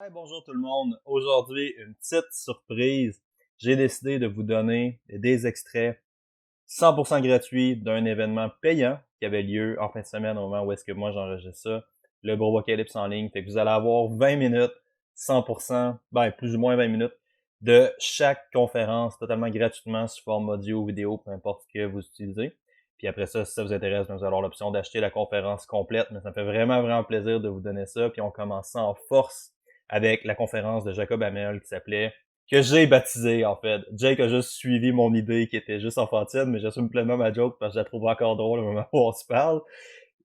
Hey, bonjour tout le monde. Aujourd'hui, une petite surprise. J'ai décidé de vous donner des extraits 100% gratuits d'un événement payant qui avait lieu en fin de semaine au moment où est-ce que moi j'enregistre ça, le Brobocalypse en ligne. Fait que vous allez avoir 20 minutes, 100%, plus ou moins 20 minutes de chaque conférence totalement gratuitement sous forme audio, vidéo, peu importe ce que vous utilisez. Puis après ça, si ça vous intéresse, vous allez avoir l'option d'acheter la conférence complète, mais ça me fait vraiment plaisir de vous donner ça. Puis on commence ça en force avec la conférence de Jacob Hamel qui s'appelait, que j'ai baptisé en fait. Jake a juste suivi mon idée qui était juste enfantine, mais j'assume pleinement ma joke parce que je la trouve encore drôle au moment où on se parle.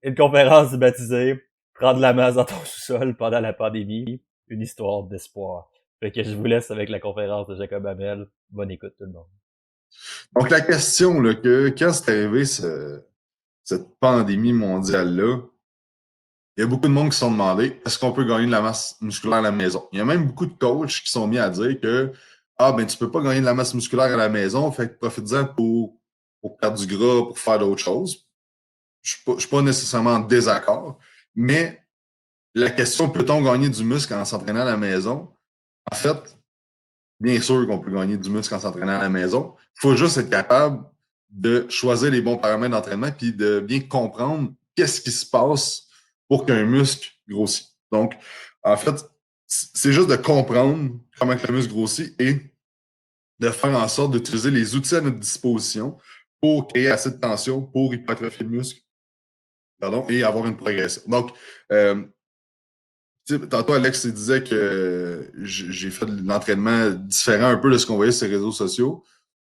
Une conférence baptisée, prendre la masse dans ton sous-sol pendant la pandémie, une histoire d'espoir. Fait que je vous laisse avec la conférence de Jacob Hamel. Bonne écoute tout le monde. Donc, la question, là, que quand c'est arrivé cette pandémie mondiale-là, il y a beaucoup de monde qui se sont demandé est-ce qu'on peut gagner de la masse musculaire à la maison? Il y a même beaucoup de coachs qui sont mis à dire que tu peux pas gagner de la masse musculaire à la maison, fait que profite-en pour perdre du gras, pour faire d'autres choses. Je suis pas nécessairement en désaccord, mais la question peut-on gagner du muscle en s'entraînant à la maison? En fait, bien sûr qu'on peut gagner du muscle en s'entraînant à la maison. Il faut juste être capable de choisir les bons paramètres d'entraînement puis de bien comprendre qu'est-ce qui se passe pour qu'un muscle grossisse. Donc, en fait, c'est juste de comprendre comment que le muscle grossit et de faire en sorte d'utiliser les outils à notre disposition pour créer assez de tension, pour hypertrophier le muscle, pardon, et avoir une progression. Donc, euh, tantôt, Alex disait que j'ai fait de l'entraînement différent un peu de ce qu'on voyait sur les réseaux sociaux.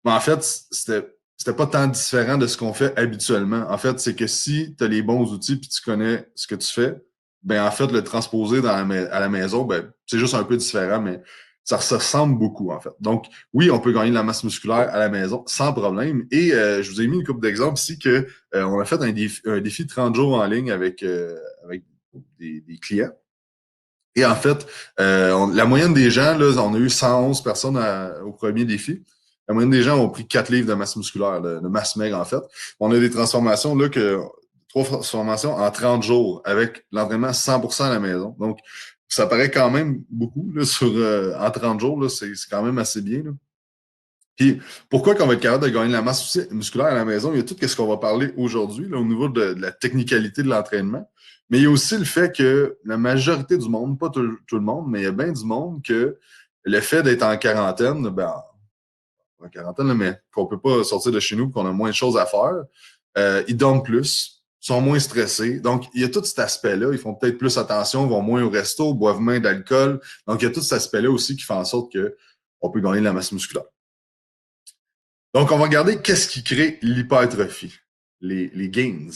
Mais en fait, c'était pas tant différent de ce qu'on fait habituellement. En fait, c'est que si tu as les bons outils puis tu connais ce que tu fais, ben en fait, le transposer à la maison, ben c'est juste un peu différent, mais ça se ressemble beaucoup, en fait. Donc, oui, on peut gagner de la masse musculaire à la maison sans problème. Et je vous ai mis une couple d'exemples ici que on a fait un défi de 30 jours en ligne avec des clients. Et en fait, la moyenne des gens, là, on a eu 111 personnes au premier défi. La moyenne des gens ont pris 4 livres de masse musculaire, de masse maigre, en fait. On a des transformations, là, trois transformations en 30 jours avec l'entraînement 100% à la maison. Donc, ça paraît quand même beaucoup, là, en 30 jours, là, c'est quand même assez bien, là. Puis, pourquoi qu'on va être capable de gagner de la masse musculaire à la maison? Il y a tout ce qu'on va parler aujourd'hui là, au niveau de la technicalité de l'entraînement. Mais il y a aussi le fait que la majorité du monde, pas tout le monde, mais il y a bien du monde que le fait d'être en quarantaine, en quarantaine, là, mais qu'on peut pas sortir de chez nous, qu'on a moins de choses à faire, ils dorment plus, sont moins stressés. Donc, il y a tout cet aspect-là. Ils font peut-être plus attention, vont moins au resto, boivent moins d'alcool. Donc, il y a tout cet aspect-là aussi qui fait en sorte que on peut gagner de la masse musculaire. Donc, on va regarder qu'est-ce qui crée l'hypertrophie, les gains.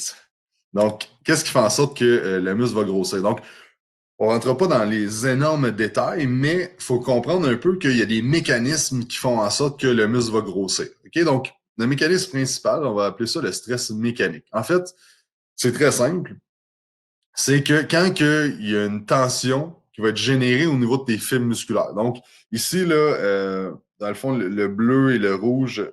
Donc, qu'est-ce qui fait en sorte que le muscle va grossir? Donc, on ne rentrera pas dans les énormes détails, mais il faut comprendre un peu qu'il y a des mécanismes qui font en sorte que le muscle va grossir. OK? Donc, le mécanisme principal, on va appeler ça le stress mécanique. En fait, c'est très simple. C'est que quand il y a une tension qui va être générée au niveau de tes fibres musculaires. Donc, ici, là, dans le fond, le bleu et le rouge,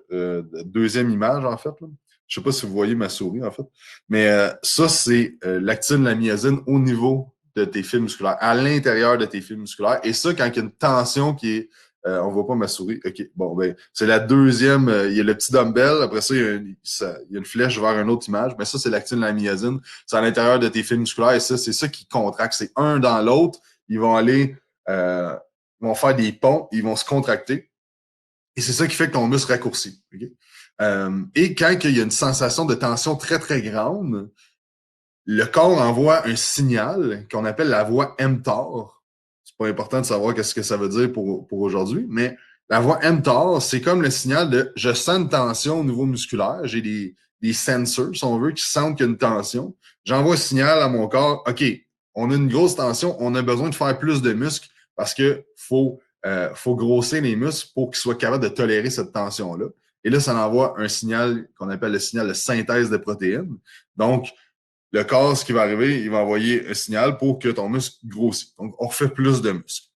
deuxième image, en fait. Là. Je sais pas si vous voyez ma souris, en fait. Mais ça, c'est l'actine, la myosine au niveau de tes fibres musculaires, à l'intérieur de tes fibres musculaires. Et ça, quand il y a une tension qui est on voit pas ma souris. OK. Bon, ben, c'est la deuxième. Il y a le petit dumbbell. Après ça, il y a une flèche vers une autre image. Mais ça, c'est l'actine, la myosine. C'est à l'intérieur de tes fibres musculaires. Et ça, c'est ça qui contracte. C'est un dans l'autre. Ils vont aller, ils vont faire des ponts. Ils vont se contracter. Et c'est ça qui fait que ton muscle raccourcit. Okay? Et quand il y a une sensation de tension très grande, le corps envoie un signal qu'on appelle la voie mTOR. C'est pas important de savoir qu'est-ce que ça veut dire pour aujourd'hui, mais la voie mTOR, c'est comme le signal de je sens une tension au niveau musculaire, j'ai des sensors, si on veut, qui sentent qu'il y a une tension. J'envoie un signal à mon corps, OK, on a une grosse tension, on a besoin de faire plus de muscles parce que faut grossir les muscles pour qu'ils soient capables de tolérer cette tension-là. Et là, ça envoie un signal qu'on appelle le signal de synthèse de protéines. Donc, le corps, ce qui va arriver, il va envoyer un signal pour que ton muscle grossisse. Donc, on refait plus de muscles.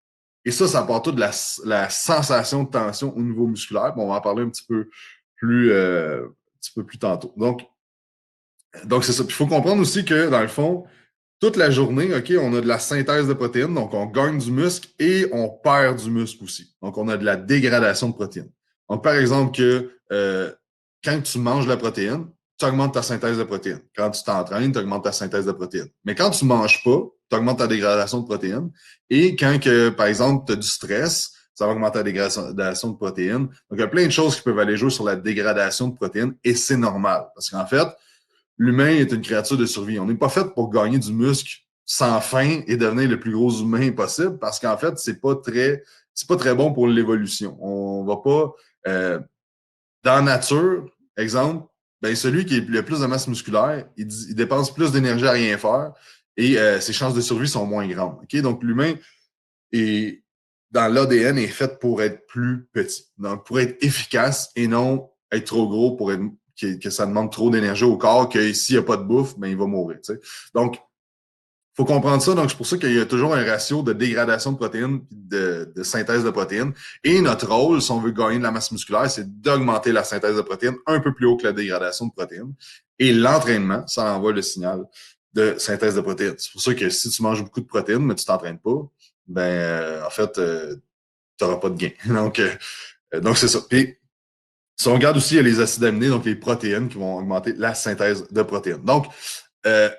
Et ça part tout de la sensation de tension au niveau musculaire. Bon, on va en parler un petit peu plus tantôt. Donc c'est ça. Puis il faut comprendre aussi que, dans le fond, toute la journée, OK, on a de la synthèse de protéines, donc on gagne du muscle et on perd du muscle aussi. Donc, on a de la dégradation de protéines. Donc, par exemple, quand tu manges de la protéine, tu augmentes ta synthèse de protéines. Quand tu t'entraînes, tu augmentes ta synthèse de protéines. Mais quand tu ne manges pas, tu augmentes ta dégradation de protéines. Et quand, par exemple, tu as du stress, ça va augmenter la dégradation de protéines. Donc, il y a plein de choses qui peuvent aller jouer sur la dégradation de protéines et c'est normal. Parce qu'en fait, l'humain est une créature de survie. On n'est pas fait pour gagner du muscle sans fin et devenir le plus gros humain possible parce qu'en fait, c'est pas très bon pour l'évolution. On va pas, dans la nature, exemple, ben celui qui a le plus de masse musculaire, il dépense plus d'énergie à rien faire et ses chances de survie sont moins grandes. Okay? Donc, l'humain est, dans l'ADN est fait pour être plus petit. Donc, pour être efficace et non être trop gros pour être que ça demande trop d'énergie au corps, que s'il n'y a pas de bouffe, ben, il va mourir. Tu sais. Donc, il faut comprendre ça. Donc, c'est pour ça qu'il y a toujours un ratio de dégradation de protéines et de synthèse de protéines. Et notre rôle, si on veut gagner de la masse musculaire, c'est d'augmenter la synthèse de protéines un peu plus haut que la dégradation de protéines. Et l'entraînement, ça envoie le signal de synthèse de protéines. C'est pour ça que si tu manges beaucoup de protéines, mais tu t'entraînes pas, ben en fait, tu n'auras pas de gain. Donc c'est ça. Puis, si on regarde aussi, il y a les acides aminés, donc les protéines qui vont augmenter la synthèse de protéines. Donc, euh,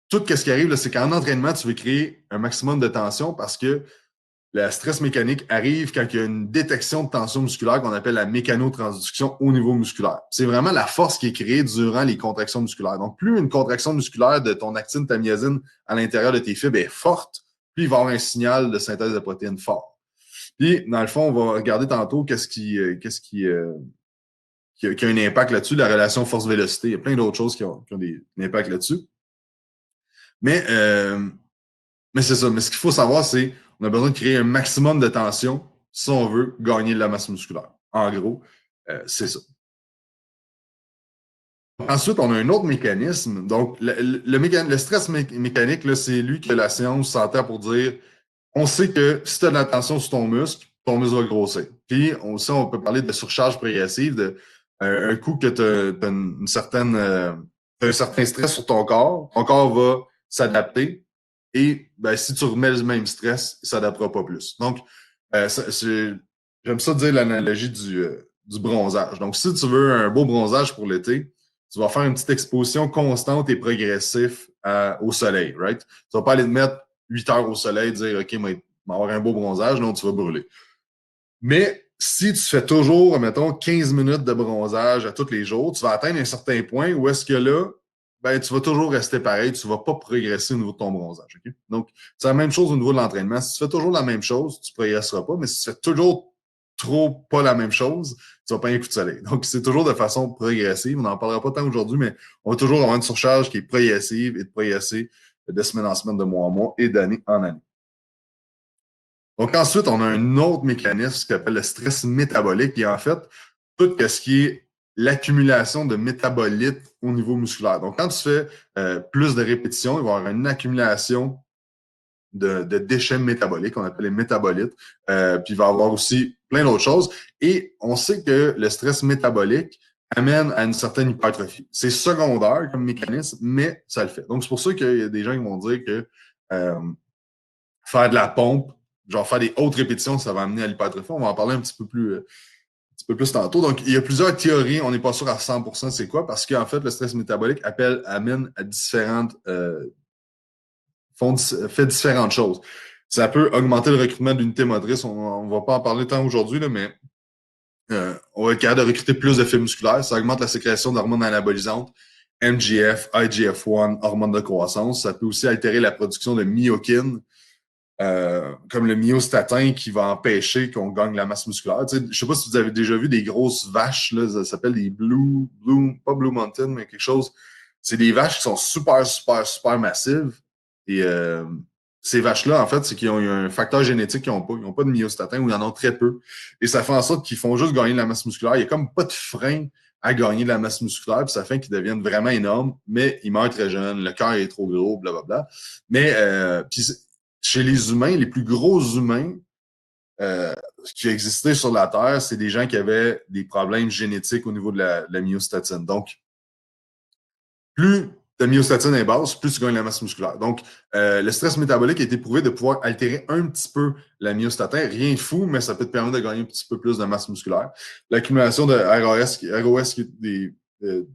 tout ce qui arrive, c'est qu'en entraînement, tu veux créer un maximum de tension parce que le stress mécanique arrive quand il y a une détection de tension musculaire qu'on appelle la mécanotransduction au niveau musculaire. C'est vraiment la force qui est créée durant les contractions musculaires. Donc, plus une contraction musculaire de ton actine, ta myosine à l'intérieur de tes fibres est forte, plus il va y avoir un signal de synthèse de protéines fort. Puis, dans le fond, on va regarder tantôt qui a un impact là-dessus, la relation force-vélocité. Il y a plein d'autres choses qui ont un impact là-dessus. Mais, euh, mais c'est ça. Mais ce qu'il faut savoir, c'est qu'on a besoin de créer un maximum de tension si on veut gagner de la masse musculaire. En gros, c'est ça. Ensuite, on a un autre mécanisme. Donc, le stress mécanique, c'est lui que la science s'entend pour dire on sait que si tu as de la tension sur ton muscle va grossir. Puis aussi, on peut parler de surcharge progressive, un coup que tu as un certain stress sur ton corps va s'adapter. Et ben, si tu remets le même stress, il ne s'adaptera pas plus. Donc, j'aime ça dire l'analogie du bronzage. Donc, si tu veux un beau bronzage pour l'été, tu vas faire une petite exposition constante et progressive au soleil, right? Tu vas pas aller te mettre 8 heures au soleil et dire, OK, avoir un beau bronzage, non, tu vas brûler. Mais si tu fais toujours, mettons, 15 minutes de bronzage à tous les jours, tu vas atteindre un certain point où est-ce que là, ben, tu vas toujours rester pareil, tu ne vas pas progresser au niveau de ton bronzage. Okay? Donc, c'est la même chose au niveau de l'entraînement. Si tu fais toujours la même chose, tu ne progresseras pas, mais si tu fais toujours trop pas la même chose, tu vas pas un coup de soleil. Donc, c'est toujours de façon progressive. On n'en parlera pas tant aujourd'hui, mais on va toujours avoir une surcharge qui est progressive et de progresser de semaine en semaine, de mois en mois et d'année en année. Donc ensuite, on a un autre mécanisme qu'on appelle le stress métabolique, qui est en fait tout ce qui est l'accumulation de métabolites au niveau musculaire. Donc quand tu fais plus de répétitions, il va y avoir une accumulation de déchets métaboliques, on appelle les métabolites, puis il va y avoir aussi plein d'autres choses. Et on sait que le stress métabolique amène à une certaine hypertrophie. C'est secondaire comme mécanisme, mais ça le fait. Donc c'est pour ça qu'il y a des gens qui vont dire que euh, faire de la pompe, genre faire des hautes répétitions, ça va amener à l'hypertrophie. On va en parler un petit peu plus tantôt. Donc, il y a plusieurs théories. On n'est pas sûr à 100% c'est quoi, parce qu'en fait, le stress métabolique amène à fait différentes choses. Ça peut augmenter le recrutement d'unités motrices. On ne va pas en parler tant aujourd'hui, là, mais on va être capable de recruter plus de fibres musculaires. Ça augmente la sécrétion d'hormones anabolisantes, MGF, IGF-1, hormones de croissance. Ça peut aussi altérer la production de myokines, comme le myostatin qui va empêcher qu'on gagne la masse musculaire. Tu sais, je sais pas si vous avez déjà vu des grosses vaches, là, ça s'appelle des pas Blue Mountain, mais quelque chose. C'est des vaches qui sont super, super, super massives. Et ces vaches-là, en fait, c'est qu'ils ont un facteur génétique qu'ils n'ont pas. Ils n'ont pas de myostatin ou ils en ont très peu. Et ça fait en sorte qu'ils font juste gagner de la masse musculaire. Il n'y a comme pas de frein à gagner de la masse musculaire, puis ça fait qu'ils deviennent vraiment énormes, mais ils meurent très jeunes, le cœur est trop gros, blablabla. Mais puis chez les humains, les plus gros humains euh, qui existaient sur la Terre, c'est des gens qui avaient des problèmys génétiques au niveau de la myostatine. Donc, plus ta myostatine est basse, plus tu gagnes la masse musculaire. Donc, le stress métabolique a été prouvé de pouvoir altérer un petit peu la myostatin. Rien de fou, mais ça peut te permettre de gagner un petit peu plus de masse musculaire. L'accumulation de ROS qui est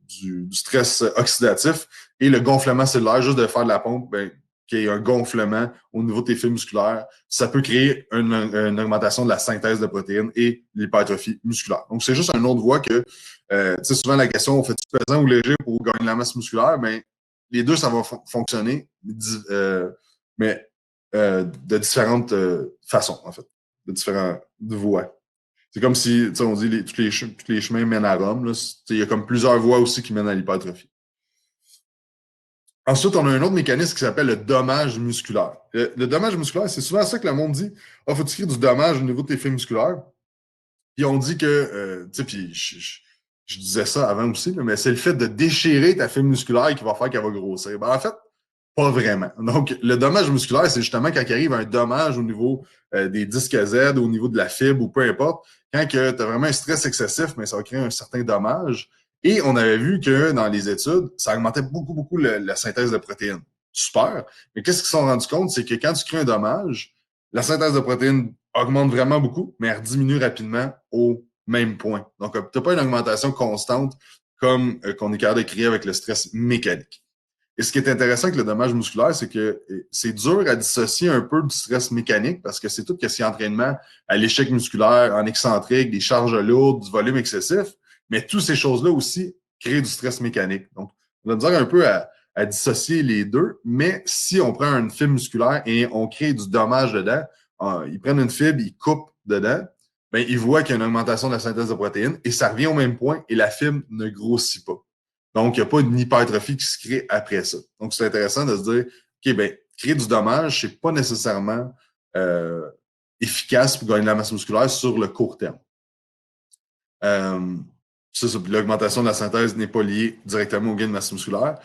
du stress oxydatif et le gonflement cellulaire, juste de faire de la pompe, ben, qu'il y ait un gonflement au niveau de tes fibres musculaires, ça peut créer une augmentation de la synthèse de protéines et l'hypertrophie musculaire. Donc, c'est juste une autre voie que, tu sais, souvent la question, on fait-tu pesant ou léger pour gagner de la masse musculaire? Ben, les deux, ça va fonctionner, mais de différentes façons, en fait, de différentes voies. C'est comme si, tu sais, on dit tous les chemins mènent à Rome. Là. Il y a comme plusieurs voies aussi qui mènent à l'hypertrophie. Ensuite, on a un autre mécanisme qui s'appelle le dommage musculaire. Le dommage musculaire, c'est souvent ça que le monde dit. Ah, faut-tu créer du dommage au niveau de tes fibres musculaires? Puis on dit que, tu sais, puis je disais ça avant aussi, mais c'est le fait de déchirer ta fibre musculaire qui va faire qu'elle va grossir. Ben, en fait, pas vraiment. Donc, le dommage musculaire, c'est justement quand il arrive un dommage au niveau des disques Z, au niveau de la fibre ou peu importe, quand tu as vraiment un stress excessif, mais ça va créer un certain dommage. Et on avait vu que dans les études, ça augmentait beaucoup la synthèse de protéines. Super. Mais qu'est-ce qu'ils se sont rendus compte? C'est que quand tu crées un dommage, la synthèse de protéines augmente vraiment beaucoup, mais elle diminue rapidement au même point. Donc, tu n'as pas une augmentation constante comme qu'on est capable de créer avec le stress mécanique. Et ce qui est intéressant avec le dommage musculaire, c'est que c'est dur à dissocier un peu du stress mécanique parce que c'est tout ce qui est entraînement à l'échec musculaire, en excentrique, des charges lourdes, du volume excessif. Mais toutes ces choses-là aussi créent du stress mécanique. Donc, on va dire un peu à dissocier les deux. Mais si on prend une fibre musculaire et on crée du dommage dedans, ils prennent une fibre, ils coupent dedans, ben, ils voient qu'il y a une augmentation de la synthèse de protéines et ça revient au même point et la fibre ne grossit pas. Donc, il n'y a pas une hypertrophie qui se crée après ça. Donc, c'est intéressant de se dire, OK, ben, créer du dommage, c'est pas nécessairement efficace pour gagner de la masse musculaire sur le court terme. L'augmentation de la synthèse n'est pas liée directement au gain de masse musculaire.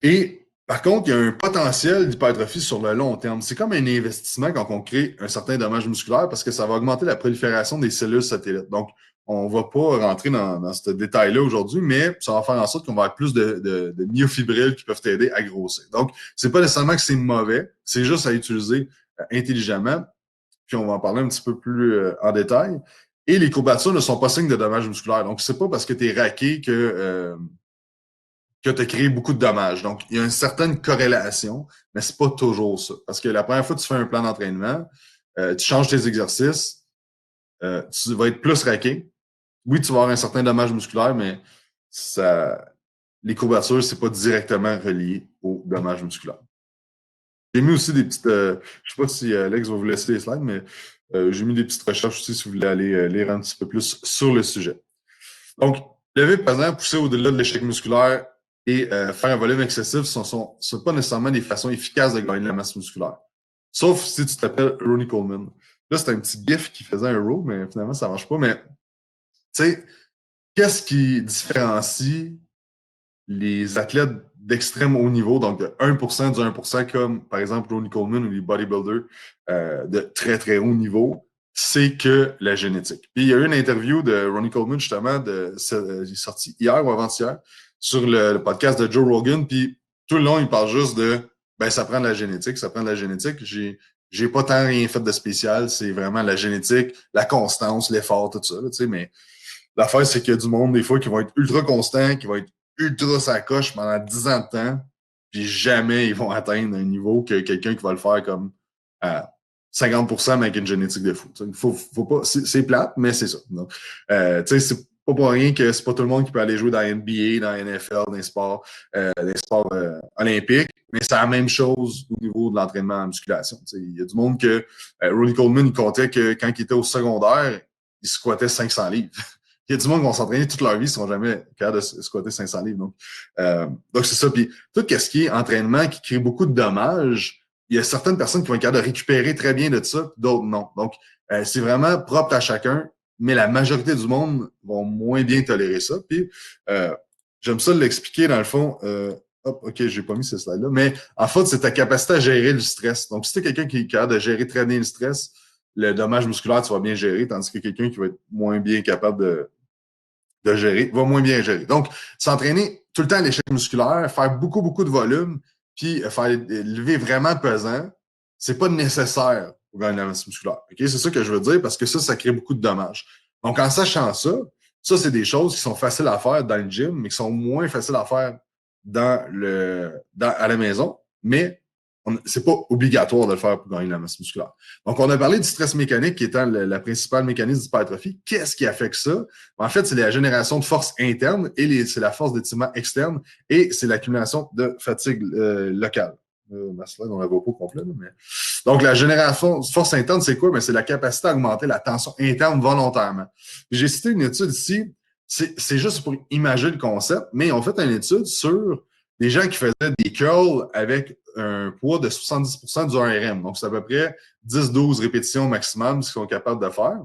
Et par contre, il y a un potentiel d'hypertrophie sur le long terme. C'est comme un investissement quand on crée un certain dommage musculaire parce que ça va augmenter la prolifération des cellules satellites. Donc, on ne va pas rentrer dans ce détail-là aujourd'hui, mais ça va faire en sorte qu'on va avoir plus de myofibrilles qui peuvent t'aider à grossir. Donc, c'est pas nécessairement que c'est mauvais, c'est juste à utiliser intelligemment. Puis on va en parler un petit peu plus en détail. Et les courbatures ne sont pas signes de dommage musculaire. Donc, c'est pas parce que tu es raqué que tu as créé beaucoup de dommages. Donc, il y a une certaine corrélation, mais c'est pas toujours ça. Parce que la première fois que tu fais un plan d'entraînement, tu changes tes exercices, tu vas être plus raqué. Oui, tu vas avoir un certain dommage musculaire, mais les courbatures, c'est pas directement relié au dommage musculaire. J'ai mis aussi des petites. Je sais pas si Alex va vous laisser les slides, mais j'ai mis des petites recherches aussi si vous voulez aller lire un petit peu plus sur le sujet. Donc, lever pesant, pousser au-delà de l'échec musculaire et faire un volume excessif ne sont pas nécessairement des façons efficaces de gagner de la masse musculaire. Sauf si tu t'appelles Ronnie Coleman. Là, c'est un petit gif qui faisait un row, mais finalement, ça ne marche pas. Mais, tu sais, qu'est-ce qui différencie les athlètes d'extrême haut niveau, donc de 1% du 1%, comme par exemple Ronnie Coleman ou les bodybuilders de très très haut niveau, c'est que la génétique. Puis il y a eu une interview de Ronnie Coleman, justement, il est sorti hier ou avant-hier, sur le podcast de Joe Rogan, puis tout le long, il parle juste de ben ça prend de la génétique, ça prend de la génétique. J'ai pas tant rien fait de spécial, c'est vraiment la génétique, la constance, l'effort, tout ça, là, tu sais, mais l'affaire, c'est qu'il y a du monde, des fois, qui vont être ultra constants, qui vont être ultra sacoche pendant 10 ans de temps, puis jamais ils vont atteindre un niveau que quelqu'un qui va le faire comme à 50% mais avec une génétique de fou. Faut pas, c'est plate, mais c'est ça. Donc, c'est pas pour rien que c'est pas tout le monde qui peut aller jouer dans la NBA, dans la NFL, dans les sports olympiques, mais c'est la même chose au niveau de l'entraînement en musculation. Il y a du monde que Ronnie Coleman, il comptait que quand il était au secondaire, il squattait 500 livres. Il y a du monde qui vont s'entraîner toute leur vie, ils ne seront jamais capables de squatter 500 livres. Donc c'est ça. Puis tout ce qui est entraînement qui crée beaucoup de dommages, il y a certaines personnes qui vont être capables de récupérer très bien de ça, d'autres non. Donc, c'est vraiment propre à chacun, mais la majorité du monde vont moins bien tolérer ça. Puis, j'aime ça l'expliquer dans le fond. OK, j'ai pas mis ce slide-là, mais en fait, c'est ta capacité à gérer le stress. Donc, si tu es quelqu'un qui est capable de gérer très bien le stress, le dommage musculaire, tu vas bien gérer, tandis que quelqu'un qui va être moins bien capable de gérer, va moins bien gérer. Donc, s'entraîner tout le temps à l'échec musculaire, faire beaucoup, beaucoup de volume, puis faire lever vraiment pesant, c'est pas nécessaire pour gagner la masse musculaire. Okay? C'est ça que je veux dire parce que ça crée beaucoup de dommages. Donc, en sachant ça, c'est des choses qui sont faciles à faire dans le gym, mais qui sont moins faciles à faire à la maison. Mais c'est pas obligatoire de le faire pour gagner la masse musculaire. Donc, on a parlé du stress mécanique qui étant la principale mécanisme d'hypertrophie. Qu'est-ce qui affecte ça? En fait, c'est la génération de force interne et c'est la force d'étirement externe et c'est l'accumulation de fatigue locale. Ma slide, on la voit pas au complet, mais... Donc, la génération de force interne, c'est quoi? C'est la capacité à augmenter la tension interne volontairement. J'ai cité une étude ici, c'est juste pour imaginer le concept, mais on fait une étude sur des gens qui faisaient des curls avec un poids de 70% du 1RM. Donc, c'est à peu près 10-12 répétitions maximum qu'ils sont capables de faire.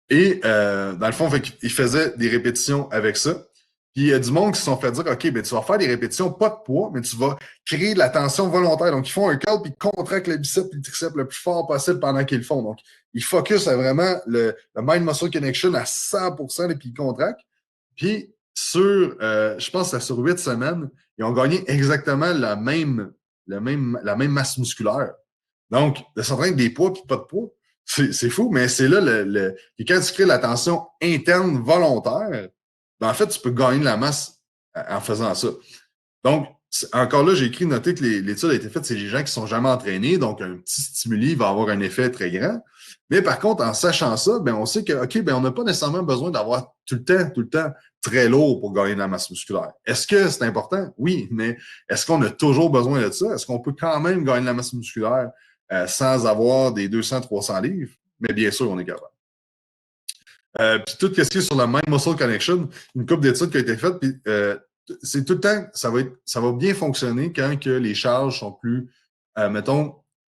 Et dans le fond, ils faisaient des répétitions avec ça. Puis il y a du monde qui se sont fait dire, OK, ben, tu vas faire des répétitions, pas de poids, mais tu vas créer de la tension volontaire. Donc, ils font un curl, puis ils contractent le biceps et le triceps le plus fort possible pendant qu'ils le font. Donc, ils focus à vraiment le mind-muscle connection à 100%, et puis ils contractent. Puis, je pense que c'est sur 8 semaines, ils ont gagné exactement la même masse musculaire. Donc, de s'entraîner des poids puis pas de poids, c'est fou, mais c'est là quand tu crées la tension interne volontaire, ben en fait, tu peux gagner de la masse en faisant ça. Donc, encore là, j'ai écrit noter que l'étude a été faite, c'est les gens qui ne sont jamais entraînés, donc un petit stimuli va avoir un effet très grand. Mais par contre, en sachant ça, ben on sait que, OK, ben on n'a pas nécessairement besoin d'avoir tout le temps très lourd pour gagner de la masse musculaire. Est-ce que c'est important? Oui, mais est-ce qu'on a toujours besoin de ça? Est-ce qu'on peut quand même gagner de la masse musculaire sans avoir des 200-300 livres? Mais bien sûr, on est capable. Puis tout ce qui est sur la mind-muscle connection, une couple d'études qui a été faite, puis c'est tout le temps, ça va bien fonctionner quand que les charges sont plus, mettons,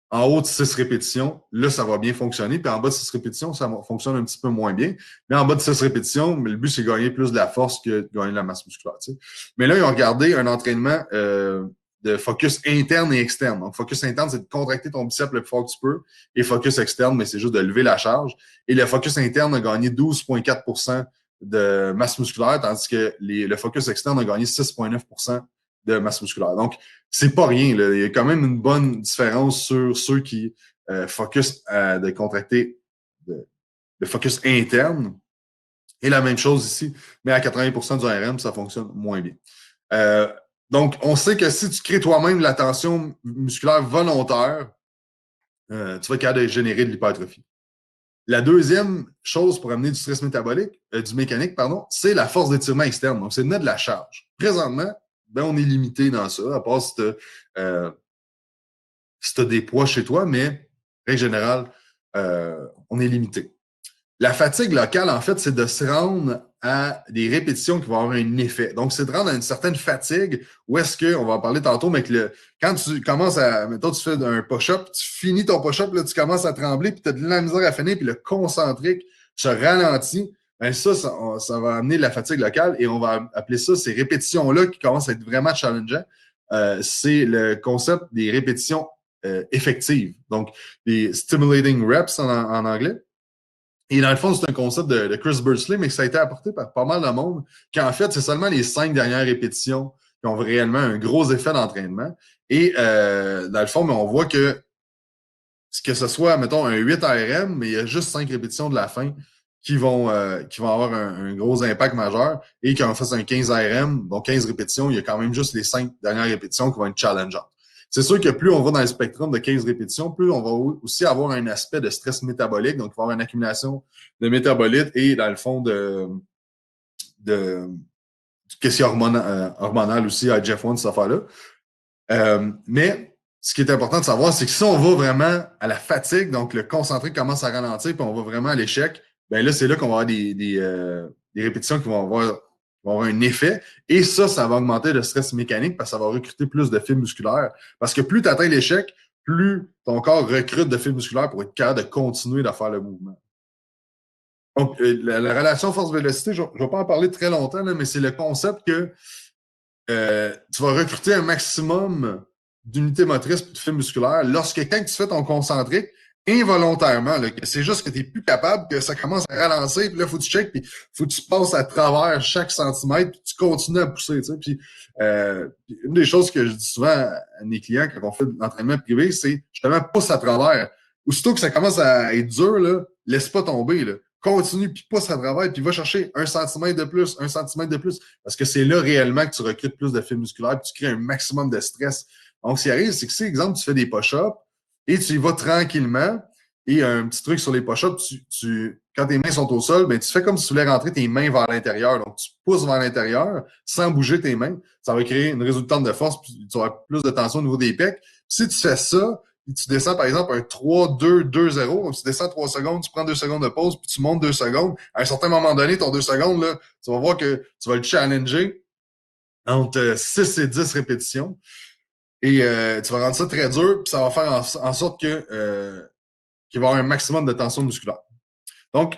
en haut de 6 répétitions, là, ça va bien fonctionner. Puis en bas de 6 répétitions, ça fonctionne un petit peu moins bien. Mais en bas de 6 répétitions, le but, c'est de gagner plus de la force que de gagner de la masse musculaire. Tu sais. Mais là, ils ont regardé un entraînement de focus interne et externe. Donc, focus interne, c'est de contracter ton biceps le plus fort que tu peux. Et focus externe, mais c'est juste de lever la charge. Et le focus interne a gagné 12,4% de masse musculaire, tandis que le focus externe a gagné 6,9% de masse musculaire. Donc, c'est pas rien. Là. Il y a quand même une bonne différence sur ceux qui focus de contracter de focus interne. Et la même chose ici, mais à 80% du RM, ça fonctionne moins bien. Donc, on sait que si tu crées toi-même la tension musculaire volontaire, tu vas être capable de générer de l'hypertrophie. La deuxième chose pour amener du stress métabolique, du mécanique, pardon, c'est la force d'étirement externe. Donc, c'est de mettre de la charge. Présentement, ben, on est limité dans ça, à part si tu as des poids chez toi, mais, règle générale, on est limité. La fatigue locale, en fait, c'est de se rendre à des répétitions qui vont avoir un effet. Donc, c'est de rendre à une certaine fatigue où est-ce que, on va en parler tantôt, mais quand tu commences mettons, tu fais un push-up, tu finis ton push-up, là, tu commences à trembler, puis tu as de la misère à finir, puis le concentrique se ralentit, ben ça va amener de la fatigue locale et on va appeler ça, ces répétitions-là qui commencent à être vraiment challengeants. C'est le concept des répétitions effectives. Donc, des stimulating reps en anglais. Et dans le fond, c'est un concept de Chris Bursley, mais que ça a été apporté par pas mal de monde, qu'en fait, c'est seulement les 5 dernières répétitions qui ont réellement un gros effet d'entraînement. Et dans le fond, mais on voit que ce soit, mettons, un 8 RM, mais il y a juste 5 répétitions de la fin qui vont avoir un gros impact majeur. Et quand on fait un 15 RM, donc 15 répétitions, il y a quand même juste les 5 dernières répétitions qui vont être challengeantes. C'est sûr que plus on va dans le spectrum de 15 répétitions, plus on va aussi avoir un aspect de stress métabolique. Donc, il va y avoir une accumulation de métabolites et, dans le fond, de question hormonale aussi à Jeff One, cette affaire-là. Mais ce qui est important de savoir, c'est que si on va vraiment à la fatigue, donc le concentré commence à ralentir, puis on va vraiment à l'échec, ben là, c'est là qu'on va avoir des répétitions qui vont avoir un effet. Et ça va augmenter le stress mécanique parce que ça va recruter plus de fibres musculaires. Parce que plus tu atteins l'échec, plus ton corps recrute de fibres musculaires pour être capable de continuer à faire le mouvement. Donc, la relation force-vélocité, je ne vais pas en parler très longtemps, là, mais c'est le concept que tu vas recruter un maximum d'unités motrices et de fibres musculaires quand tu fais ton concentrique, involontairement, là, que c'est juste que tu n'es plus capable, que ça commence à ralentir, puis là, faut que tu checkes, puis faut que tu passes à travers chaque centimètre, puis tu continues à pousser. Tu sais. Puis une des choses que je dis souvent à mes clients quand on fait de l'entraînement privé, c'est justement pousse à travers. Aussitôt que ça commence à être dur, là, laisse pas tomber. Là. Continue, puis pousse à travers, puis va chercher 1 centimètre de plus, 1 centimètre de plus, parce que c'est là réellement que tu recrutes plus de fibres musculaires, puis tu crées un maximum de stress. Donc, ce qui arrive, c'est que si, exemple, tu fais des push-ups, et tu y vas tranquillement. Et un petit truc sur les push-ups, quand tes mains sont au sol, ben, tu fais comme si tu voulais rentrer tes mains vers l'intérieur. Donc, tu pousses vers l'intérieur sans bouger tes mains. Ça va créer une résultante de force, puis tu auras plus de tension au niveau des pecs. Puis si tu fais ça, puis tu descends par exemple un 3-2-2-0, donc tu descends 3 secondes, tu prends 2 secondes de pause, puis tu montes 2 secondes. À un certain moment donné, ton 2 secondes, là, tu vas voir que tu vas le challenger entre 6 et 10 répétitions. Et tu vas rendre ça très dur, puis ça va faire en sorte qu'il va y avoir un maximum de tension musculaire. Donc,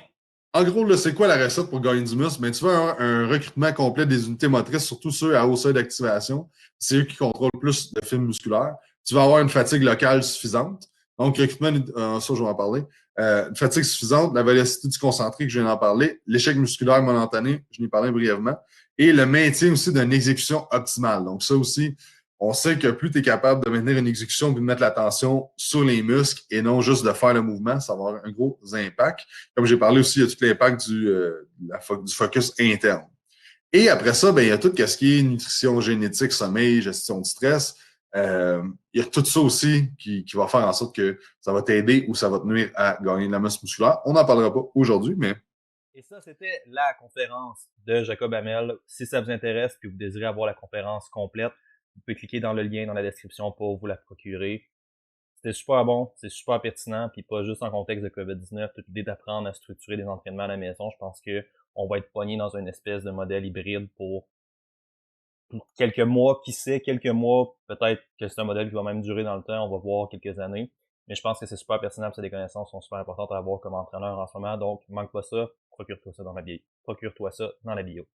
en gros, là, c'est quoi la recette pour gagner du muscle? Ben, tu veux un recrutement complet des unités motrices, surtout ceux à haut seuil d'activation. C'est eux qui contrôlent plus de fibres musculaires. Tu vas avoir une fatigue locale suffisante. Donc, recrutement, ça, je vais en parler. Une fatigue suffisante, la vélocité du concentré que je viens d'en parler, l'échec musculaire momentané, je n'ai parlé brièvement, et le maintien aussi d'une exécution optimale. Donc, ça aussi, on sait que plus tu es capable de maintenir une exécution et de mettre l'attention sur les muscles et non juste de faire le mouvement, ça va avoir un gros impact. Comme j'ai parlé aussi, il y a tout l'impact du focus interne. Et après ça, ben, il y a tout ce qui est nutrition génétique, sommeil, gestion du stress. Il y a tout ça aussi qui va faire en sorte que ça va t'aider ou ça va te nuire à gagner de la masse musculaire. On n'en parlera pas aujourd'hui, mais Et ça, c'était la conférence de Jacob Hamel. Si ça vous intéresse puis vous désirez avoir la conférence complète, vous pouvez cliquer dans le lien dans la description pour vous la procurer. C'était super bon, c'est super pertinent, puis pas juste en contexte de COVID-19, toute l'idée d'apprendre à structurer des entraînements à la maison. Je pense que on va être pogné dans une espèce de modèle hybride pour quelques mois, qui sait, quelques mois, peut-être que c'est un modèle qui va même durer dans le temps, on va voir quelques années. Mais je pense que c'est super pertinent, c'est des connaissances qui sont super importantes à avoir comme entraîneur en ce moment, donc manque pas ça, procure-toi ça dans la bio. Procure-toi ça dans la bio.